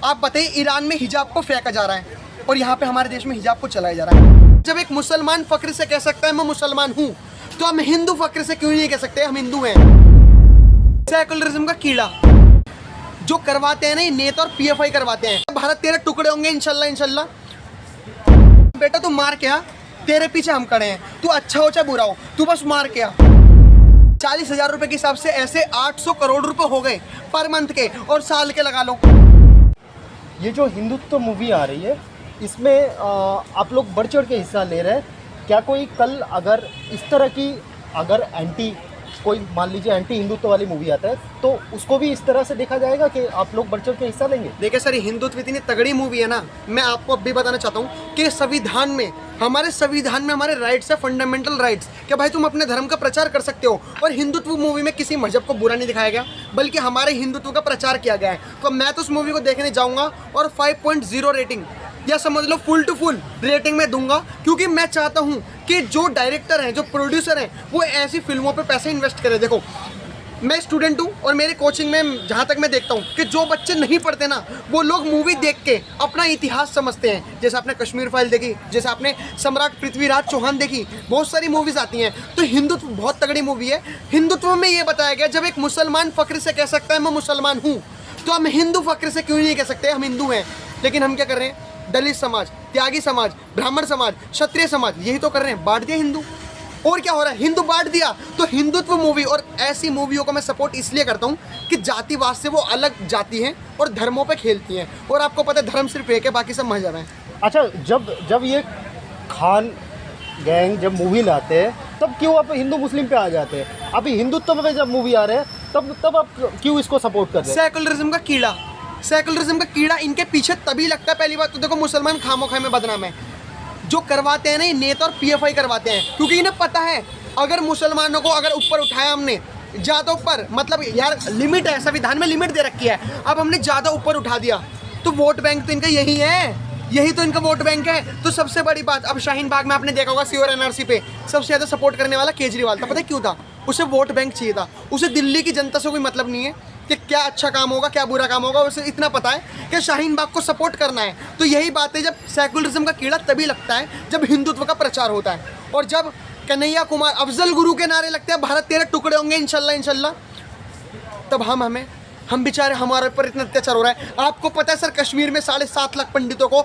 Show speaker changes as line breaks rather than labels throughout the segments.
आप बताइए, ईरान में हिजाब को फेंका जा रहा है और यहाँ पे हमारे देश में हिजाब को चलाया जा रहा है। जब एक मुसलमान फक्र से कह सकता है मैं मुसलमान हूँ, तो हम हिंदू फक्र से क्यों नहीं कह सकते हम हिंदू हैं। सेकुलरिज्म का कीड़ा जो करवाते हैं ना, ये नेता और पीएफआई करवाते हैं। भारत तेरे टुकड़े होंगे इंशाल्लाह इंशाल्लाह। बेटा तू मार के आ, तेरे पीछे हम खड़े हैं। तू अच्छा हो चाहे बुरा हो, तू बस मार के आ। 40,000 रुपए के हिसाब से ऐसे 800 करोड़ रुपए हो गए पर मंथ के, और साल के लगा लो।
ये जो हिंदुत्व मूवी आ रही है, इसमें आप लोग बढ़ चढ़ के हिस्सा ले रहे हैं। क्या कोई कल अगर इस तरह की कोई मान लीजिए एंटी हिंदुत्व वाली मूवी आता है, तो उसको भी इस तरह से देखा जाएगा कि आप लोग बढ़ चढ़ के हिस्सा लेंगे?
देखिए सर, हिंदुत्व इतनी तगड़ी मूवी है ना, मैं आपको अब भी बताना चाहता हूँ कि संविधान में हमारे राइट्स है, फंडामेंटल राइट्स, कि भाई तुम अपने धर्म का प्रचार कर सकते हो। और हिंदुत्व मूवी में किसी मजहब को बुरा नहीं दिखाया गया, बल्कि हमारे हिंदुत्व का प्रचार किया गया है। तो मैं तो उस मूवी को देखने जाऊँगा और 5.0 रेटिंग या समझ लो फुल टू फुल रेटिंग में दूंगा, क्योंकि मैं चाहता हूं कि जो डायरेक्टर हैं, जो प्रोड्यूसर हैं, वो ऐसी फिल्मों पे पैसे इन्वेस्ट करें। देखो, मैं स्टूडेंट हूं और मेरी कोचिंग में जहां तक मैं देखता हूं कि जो बच्चे नहीं पढ़ते ना, वो लोग मूवी देख के अपना इतिहास समझते हैं। जैसे आपने कश्मीर फाइल देखी, जैसे आपने सम्राट पृथ्वीराज चौहान देखी, बहुत सारी मूवीज आती हैं। तो हिंदुत्व बहुत तगड़ी मूवी है। हिंदुत्व में ये बताया गया, जब एक मुसलमान फक्र से कह सकता है मैं मुसलमान हूँ, तो हम हिंदू फक्र से क्यों नहीं कह सकते हम हिंदू हैं। लेकिन हम क्या कर रहे हैं, दलित समाज, त्यागी समाज, ब्राह्मण समाज, क्षत्रिय समाज, यही तो कर रहे हैं, बांट दिया हिंदू। और क्या हो रहा है, हिंदू बांट दिया। तो हिंदुत्व मूवी और ऐसी मूवियों को मैं सपोर्ट इसलिए करता हूँ कि जातिवाद से वो अलग जाती हैं और धर्मों पे खेलती हैं। और आपको पता है धर्म सिर्फ एक है, बाकी सब मजहब हैं।
अच्छा, जब ये खान गैंग जब मूवी लाते हैं, तब क्यों आप हिंदू मुस्लिम पे आ जाते हैं? अभी हिंदुत्व पे जब मूवी आ रहे हैं, तब आप क्यों इसको सपोर्ट कर रहे हैं?
सेकुलरिज्म का कीड़ा इनके पीछे तभी लगता है। पहली बात तो देखो, मुसलमान खामोखा में बदनाम है। जो करवाते हैं ना, ये नेता और पीएफआई करवाते हैं, क्योंकि इन्हें पता है अगर मुसलमानों को अगर ऊपर उठाया हमने ज़्यादा ऊपर, मतलब यार लिमिट है, संविधान में लिमिट दे रखी है, अब हमने ज़्यादा ऊपर उठा दिया तो वोट बैंक तो इनका यही है, यही तो इनका वोट बैंक है। तो सबसे बड़ी बात, अब शाहीन बाग में आपने देखा होगा सीओर एनआरसी पे सबसे ज़्यादा सपोर्ट करने वाला केजरीवाल था। पता है क्यों था? उसे वोट बैंक चाहिए था। उसे दिल्ली की जनता से कोई मतलब नहीं है कि क्या अच्छा काम होगा क्या बुरा काम होगा। उसे इतना पता है कि शाहीन बाग को सपोर्ट करना है। तो यही बात है, जब सेकुलरिज्म का कीड़ा तभी लगता है जब हिंदुत्व का प्रचार होता है, और जब कन्हैया कुमार अफजल गुरु के नारे लगते हैं, भारत तेरे टुकड़े होंगे इंशाल्लाह इंशाल्लाह, तब हम बेचारे, हमारे ऊपर इतना अत्याचार हो रहा है। आपको पता है सर, कश्मीर में 7.5 लाख पंडितों को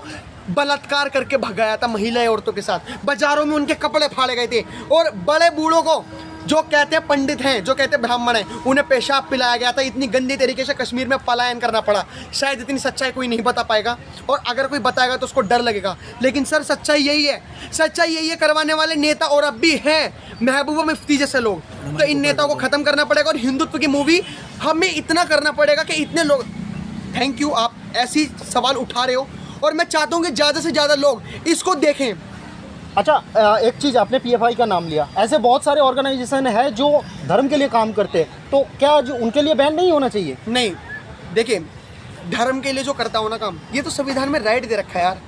बलात्कार करके भगाया था, महिलाएं औरतों के साथ। बाजारों में उनके कपड़े फाड़े गए थे, और बड़े बूढ़ों को जो कहते हैं पंडित हैं, जो कहते हैं ब्राह्मण हैं, उन्हें पेशाब पिलाया गया था। इतनी गंदी तरीके से कश्मीर में पलायन करना पड़ा। शायद इतनी सच्चाई कोई नहीं बता पाएगा, और अगर कोई बताएगा तो उसको डर लगेगा। लेकिन सर सच्चाई यही है, करवाने वाले नेता और अब भी हैं महबूबा मुफ्ती जैसे लोग। तो इन नेताओं को खत्म करना पड़ेगा, और हिंदुत्व की मूवी हमें इतना करना पड़ेगा कि इतने लोग, थैंक यू आप ऐसी सवाल उठा रहे हो, और मैं चाहता हूँ कि ज़्यादा से ज़्यादा लोग इसको देखें।
अच्छा, एक चीज़, आपने पीएफआई का नाम लिया, ऐसे बहुत सारे ऑर्गेनाइजेशन है जो धर्म के लिए काम करते हैं, तो क्या जो उनके लिए बैन नहीं होना चाहिए?
नहीं, देखिए, धर्म के लिए जो करता हो ना काम, ये तो संविधान में राइट दे रखा है यार।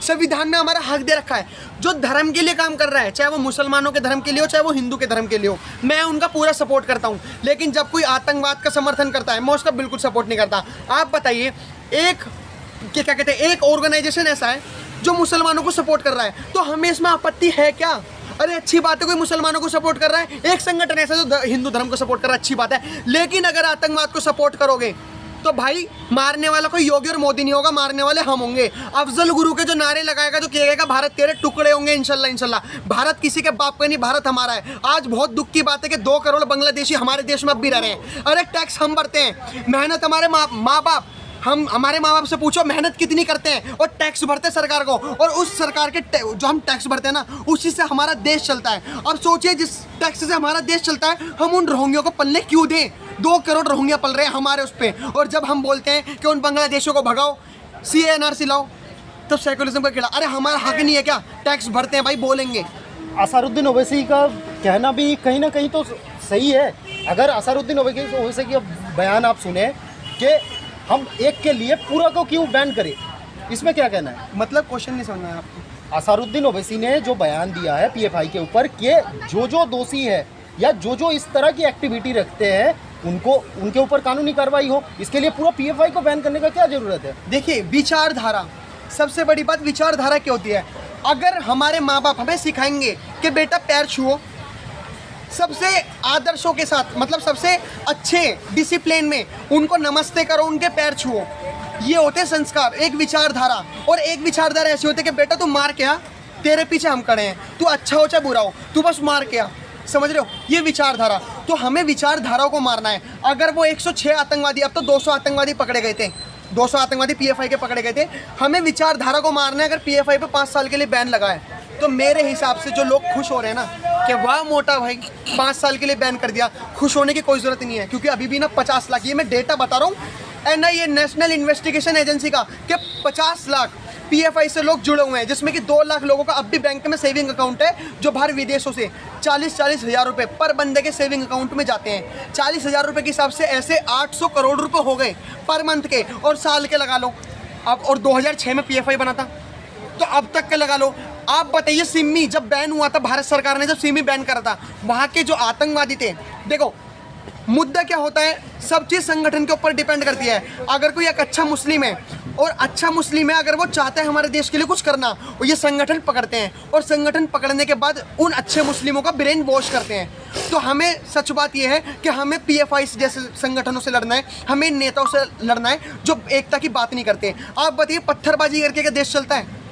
संविधान में हमारा हक दे रखा है। जो धर्म के लिए काम कर रहा है, चाहे वो मुसलमानों के धर्म के लिए हो, चाहे वो हिंदू के धर्म के लिए हो, मैं उनका पूरा सपोर्ट करता हूँ। लेकिन जब कोई आतंकवाद का समर्थन करता है, मैं उसका बिल्कुल सपोर्ट नहीं करता। आप बताइए, क्या कहते हैं, एक ऑर्गेनाइजेशन ऐसा है जो मुसलमानों को सपोर्ट कर रहा है, तो हमें इसमें आपत्ति है क्या? अरे अच्छी बात है कोई मुसलमानों को सपोर्ट कर रहा है, एक संगठन ऐसा जो हिंदू धर्म को सपोर्ट कर रहा है, अच्छी बात है। लेकिन अगर आतंकवाद को सपोर्ट करोगे तो भाई मारने वाला कोई योगी और मोदी नहीं होगा, मारने वाले हम होंगे। अफजल गुरु के जो नारे लगाएगा, जो कहेगा भारत तेरे टुकड़े होंगे इंशाल्लाह इंशाल्लाह, भारत किसी के बाप का नहीं, भारत हमारा है। आज बहुत दुख की बात है कि 2 करोड़ बांग्लादेशी हमारे देश में अब भी रह रहे हैं। अरे टैक्स हम भरते हैं, मेहनत हमारे माँ बाप, हमारे माँ बाप से पूछो मेहनत कितनी करते हैं, और टैक्स भरते हैं सरकार को, और उस सरकार के जो हम टैक्स भरते हैं ना, उसी से हमारा देश चलता है। अब सोचिए, जिस टैक्स से हमारा देश चलता है, हम उन रोहिंग्या को पलने क्यों दें? 2 करोड़ रोहिंग्या पल रहे हैं हमारे उस पर, और जब हम बोलते हैं कि उन बांग्लादेशियों को भगाओ, CA NRC लाओ, तब सेकुलरिज्म का कीड़ा, अरे हमारा हक नहीं है क्या? टैक्स भरते हैं भाई, बोलेंगे।
असारुद्दीन ओवैसी का कहना भी कहीं ना कहीं तो सही है। अगर असारुद्दीन ओवैसी की बयान आप सुने कि हम एक के लिए पूरा को क्यों बैन करें, इसमें क्या कहना है?
मतलब क्वेश्चन नहीं समझ में आया आपको?
असारुद्दीन ओवैसी ने जो बयान दिया है पीएफआई के ऊपर कि जो दोषी है या जो इस तरह की एक्टिविटी रखते हैं, उनको उनके ऊपर कानूनी कार्रवाई हो। इसके लिए पूरा पीएफआई को बैन करने का क्या ज़रूरत है?
देखिए, विचारधारा, सबसे बड़ी बात विचारधारा क्या होती है। अगर हमारे माँ बाप हमें सिखाएंगे कि बेटा पैर छुओ, सबसे आदर्शों के साथ, मतलब सबसे अच्छे डिसिप्लिन में उनको नमस्ते करो, उनके पैर छुओ, ये होते हैं संस्कार। एक विचारधारा, और एक विचारधारा ऐसी होती है कि बेटा तू मार के आ, तेरे पीछे हम खड़े हैं, तू अच्छा हो चाहे बुरा हो, तू बस मार के आ। समझ रहे हो, ये विचारधारा। तो हमें विचारधाराओं को मारना है। अगर वो 106 आतंकवादी, अब तो 200 आतंकवादी पकड़े गए थे, 200 आतंकवादी पीएफआई के पकड़े गए थे, हमें विचारधारा को मारना है। अगर पीएफआई पे 5 साल के लिए बैन लगा है, तो मेरे हिसाब से जो लोग खुश हो रहे हैं ना कि वाह मोटा भाई 5 साल के लिए बैन कर दिया, खुश होने की कोई ज़रूरत नहीं है। क्योंकि अभी भी ना 50 लाख, ये मैं डेटा बता रहा हूँ एनआईए, नेशनल इन्वेस्टिगेशन एजेंसी का, कि 50 लाख पीएफआई से लोग जुड़े हुए हैं, जिसमें कि 2 लाख लोगों का अब भी बैंक में सेविंग अकाउंट है, जो बाहर विदेशों से 40-40 हज़ार रुपये पर बंदे के सेविंग अकाउंट में जाते हैं। 40 हज़ार रुपये के हिसाब से ऐसे 800 करोड़ रुपए हो गए पर मंथ के, और साल के लगा लो अब, और 2006 में पीएफआई बना था, तो अब तक के लगा लो। आप बताइए, सिमी जब बैन हुआ था, भारत सरकार ने जब सिमी बैन करा था, वहाँ के जो आतंकवादी थे, देखो मुद्दा क्या होता है, सब चीज़ संगठन के ऊपर डिपेंड करती है। अगर कोई एक अच्छा मुस्लिम है, और अच्छा मुस्लिम है, अगर वो चाहता है हमारे देश के लिए कुछ करना, और ये संगठन पकड़ते हैं, और संगठन पकड़ने के बाद उन अच्छे मुस्लिमों का ब्रेन वॉश करते हैं। तो हमें सच बात यह है कि हमें पीएफआई जैसे संगठनों से लड़ना है, हमें इन नेताओं से लड़ना है जो एकता की बात नहीं करते। आप बताइए, पत्थरबाजी करके क्या देश चलता है?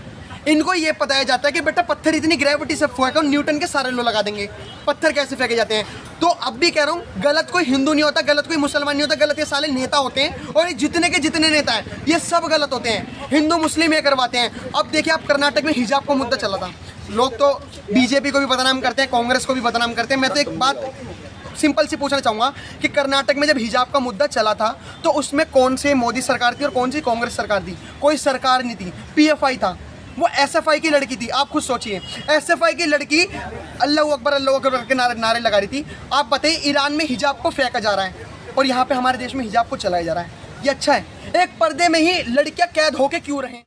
इनको ये बताया जाता है कि बेटा पत्थर इतनी ग्रेविटी से फेंको, न्यूटन के सारे लोग लगा देंगे, पत्थर कैसे फेंके जाते हैं। तो अब भी कह रहा हूँ, गलत कोई हिंदू नहीं होता, गलत कोई मुसलमान नहीं होता, गलत ये साले नेता होते हैं, और ये जितने के जितने नेता हैं ये सब गलत होते हैं। हिंदू मुस्लिम ये करवाते हैं। अब देखिए, आप कर्नाटक में हिजाब का मुद्दा चला था, लोग तो बीजेपी को भी बदनाम करते हैं, कांग्रेस को भी बदनाम करते हैं। मैं तो एक बात सिंपल सी पूछना चाहूँगा कि कर्नाटक में जब हिजाब का मुद्दा चला था, तो उसमें कौन से मोदी सरकार थी और कौन सी कांग्रेस सरकार थी? कोई सरकार नहीं थी, पीएफआई था। वो एसएफआई की लड़की थी। आप खुद सोचिए, एसएफआई की लड़की अल्लाह अकबर के नारे लगा रही थी। आप बताइए, ईरान में हिजाब को फेंका जा रहा है, और यहाँ पे हमारे देश में हिजाब को चलाया जा रहा है। ये अच्छा है? एक पर्दे में ही लड़कियाँ कैद होके क्यों रहें?